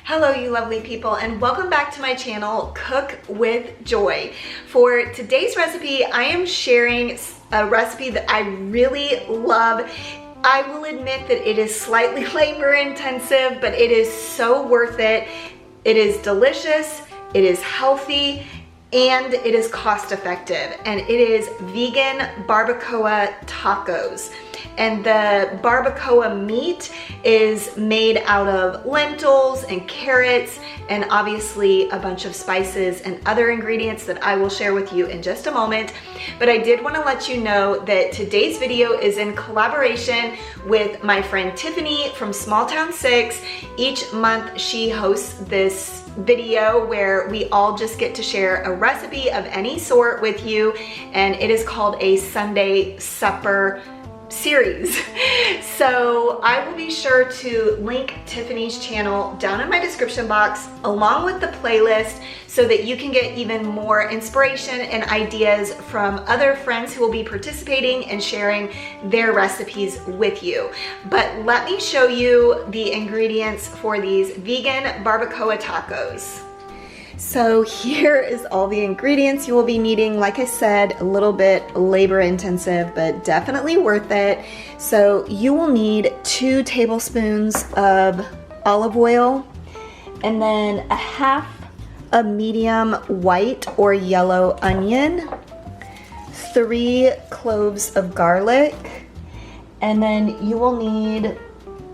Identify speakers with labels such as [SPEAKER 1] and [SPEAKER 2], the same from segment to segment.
[SPEAKER 1] Hello you lovely people, and welcome back to my channel, Cook with Joy. For today's recipe, I am sharing a recipe that I really love. I will admit that it is slightly labor intensive, but it is so worth it. It is delicious, it is healthy, and it is cost effective. And it is vegan barbacoa tacos. And the barbacoa meat is made out of lentils and carrots and obviously a bunch of spices and other ingredients that I will share with you in just a moment. But I did want to let you know that today's video is in collaboration with my friend Tiffany from Small Town 6. Each month she hosts this video where we all just get to share a recipe of any sort with you, and it is called a Sunday supper series. So I will be sure to link Tiffany's channel down in my description box along with the playlist so that you can get even more inspiration and ideas from other friends who will be participating and sharing their recipes with you. But let me show you the ingredients for these vegan barbacoa tacos. So here is all the ingredients you will be needing. Like I said, a little bit labor intensive, but definitely worth it. So you will need 2 tablespoons of olive oil, and then a half a medium white or yellow onion, 3 cloves of garlic, and then you will need,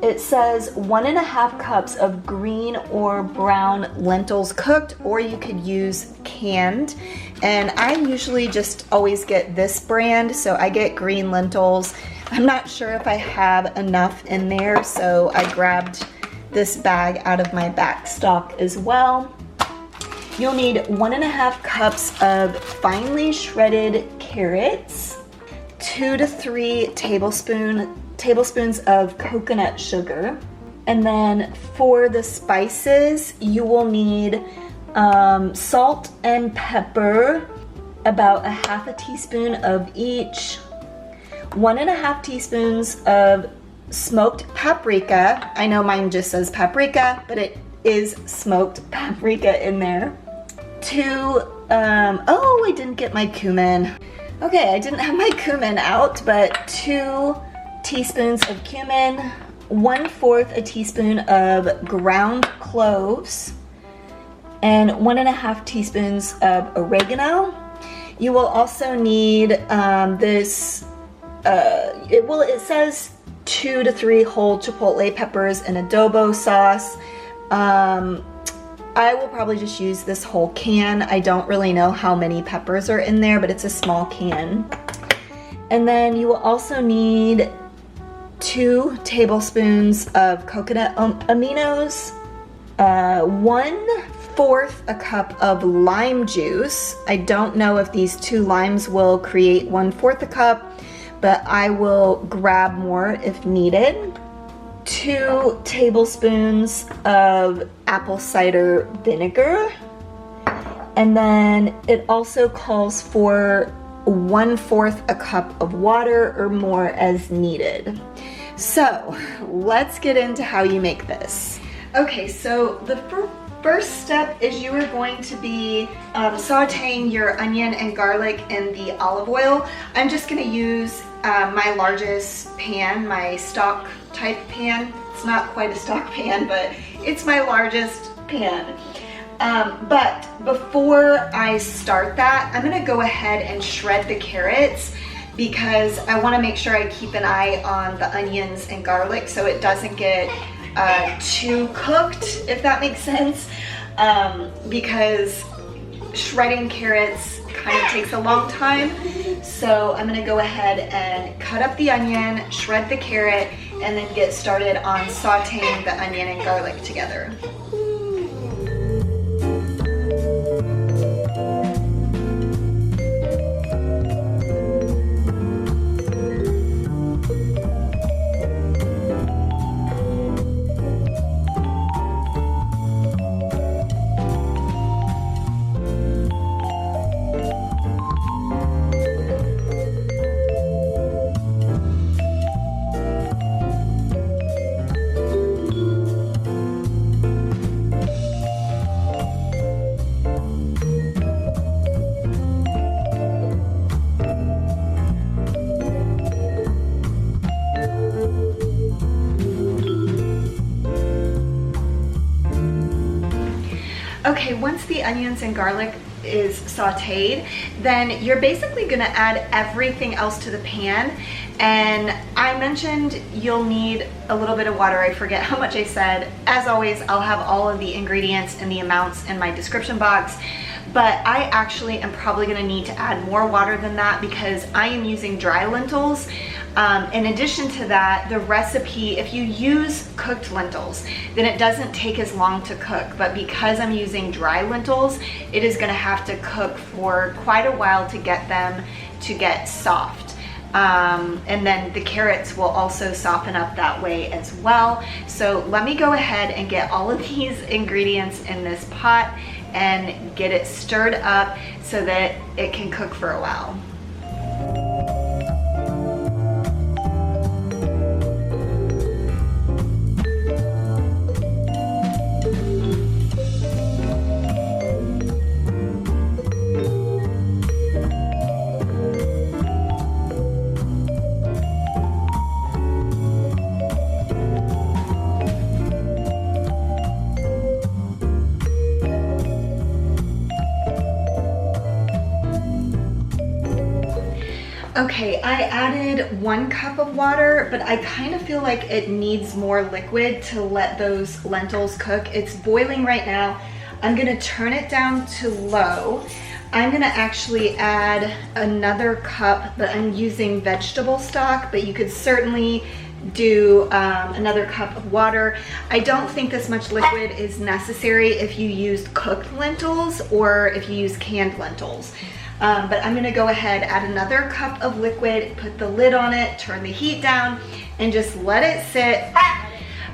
[SPEAKER 1] it says 1.5 cups of green or brown lentils cooked, or you could use canned. And I usually just always get this brand, so I get green lentils. I'm not sure if I have enough in there, so I grabbed this bag out of my back stock as well. You'll need 1.5 cups of finely shredded carrots, 2 to 3 tablespoons of coconut sugar. And then for the spices, you will need salt and pepper, about 1/2 teaspoon of each, 1.5 teaspoons of smoked paprika. I know mine just says paprika, but it is smoked paprika in there. 2, oh, I didn't get my cumin. Okay, I didn't have my cumin out, but 2 teaspoons of cumin, 1/4 a teaspoon of ground cloves, and 1.5 teaspoons of oregano. You will also need it says 2 to 3 whole chipotle peppers and adobo sauce. I will probably just use this whole can. I don't really know how many peppers are in there, but it's a small can. And then you will also need 2 tablespoons of coconut aminos, 1/4 a cup of lime juice. I don't know if these 2 limes will create 1/4 a cup, but I will grab more if needed. 2 tablespoons of apple cider vinegar. And then it also calls for 1/4 a cup of water or more as needed. So let's get into how you make this. Okay, so the first step is you are going to be sauteing your onion and garlic in the olive oil. I'm just going to use my largest pan, my stock type pan. It's not quite a stock pan, but it's my largest pan. But before I start that, I'm gonna go ahead and shred the carrots because I wanna make sure I keep an eye on the onions and garlic so it doesn't get too cooked, if that makes sense. Because shredding carrots kind of takes a long time. So I'm gonna go ahead and cut up the onion, shred the carrot, and then get started on sauteing the onion and garlic together. Okay, once the onions and garlic is sauteed, then you're basically gonna add everything else to the pan. And I mentioned you'll need a little bit of water. I forget how much I said. As always, I'll have all of the ingredients and the amounts in my description box. But I actually am probably gonna need to add more water than that because I am using dry lentils. In addition to that, the recipe, if you use cooked lentils, then it doesn't take as long to cook. But because I'm using dry lentils, it is gonna have to cook for quite a while to get them to get soft. And then the carrots will also soften up that way as well. So let me go ahead and get all of these ingredients in this pot and get it stirred up so that it can cook for a while. Okay, I added 1 cup of water, but I kind of feel like it needs more liquid to let those lentils cook. It's boiling right now. I'm gonna turn it down to low. I'm gonna actually add another cup, but I'm using vegetable stock, but you could certainly do another cup of water. I don't think this much liquid is necessary if you used cooked lentils or if you use canned lentils. But I'm gonna go ahead, add another cup of liquid, put the lid on it, turn the heat down, and just let it sit.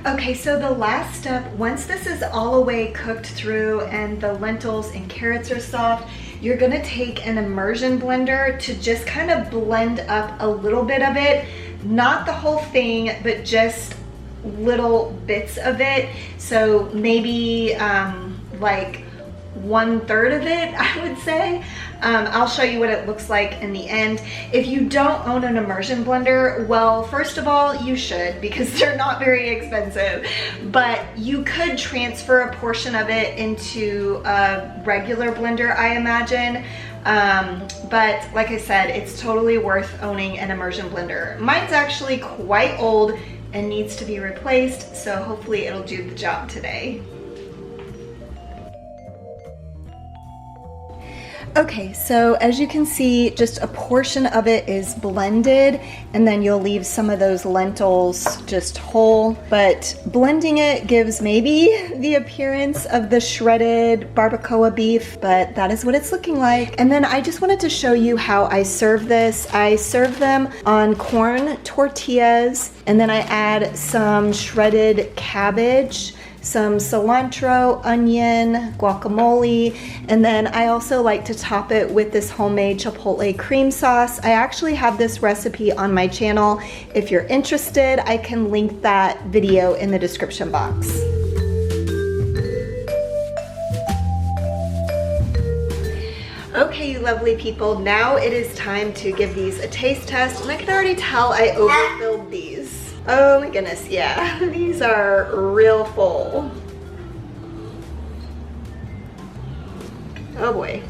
[SPEAKER 1] Okay, so the last step, once this is all the way cooked through and the lentils and carrots are soft, you're gonna take an immersion blender to just kind of blend up a little bit of it. Not the whole thing, but just little bits of it. So maybe like 1/3 of it, I would say. I'll show you what it looks like in the end. If you don't own an immersion blender, well, first of all, you should because they're not very expensive. But you could transfer a portion of it into a regular blender, I imagine. But like I said, it's totally worth owning an immersion blender. Mine's actually quite old and needs to be replaced, so hopefully it'll do the job today. Okay, so as you can see, just a portion of it is blended, and then you'll leave some of those lentils just whole. But blending it gives maybe the appearance of the shredded barbacoa beef, but that is what it's looking like. And then I just wanted to show you how I serve this. I serve them on corn tortillas, and then I add some shredded cabbage, some cilantro, onion, guacamole, and then I also like to top it with this homemade chipotle cream sauce. I actually have this recipe on my channel. If you're interested, I can link that video in the description box. Okay, you lovely people, now it is time to give these a taste test, and I can already tell I overfilled these. Oh my goodness, yeah, these are real full. Oh boy.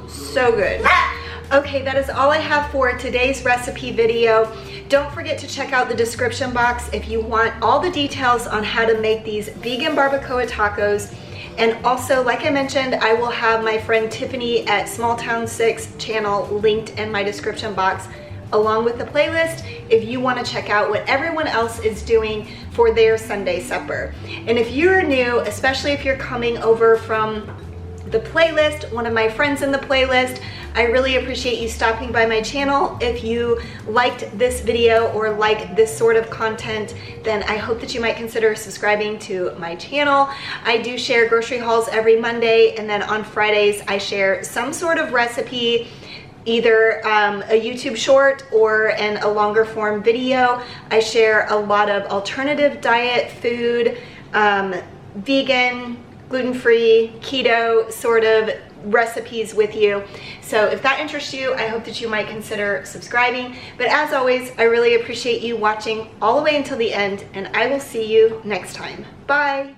[SPEAKER 1] So good. Okay, that is all I have for today's recipe video. Don't forget to check out the description box if you want all the details on how to make these vegan barbacoa tacos. And also, like I mentioned, I will have my friend Tiffany at Small Town 6 channel linked in my description box, along with the playlist if you want to check out what everyone else is doing for their Sunday supper. And if you're new, especially if you're coming over from the playlist, one of my friends in the playlist, I really appreciate you stopping by my channel. If you liked this video or like this sort of content, then I hope that you might consider subscribing to my channel. I do share grocery hauls every Monday, and then on Fridays I share some sort of recipe, either a YouTube short or a longer form video. I share a lot of alternative diet food, vegan, gluten-free, keto sort of recipes with you. So if that interests you, I hope that you might consider subscribing. But as always, I really appreciate you watching all the way until the end, and I will see you next time. Bye.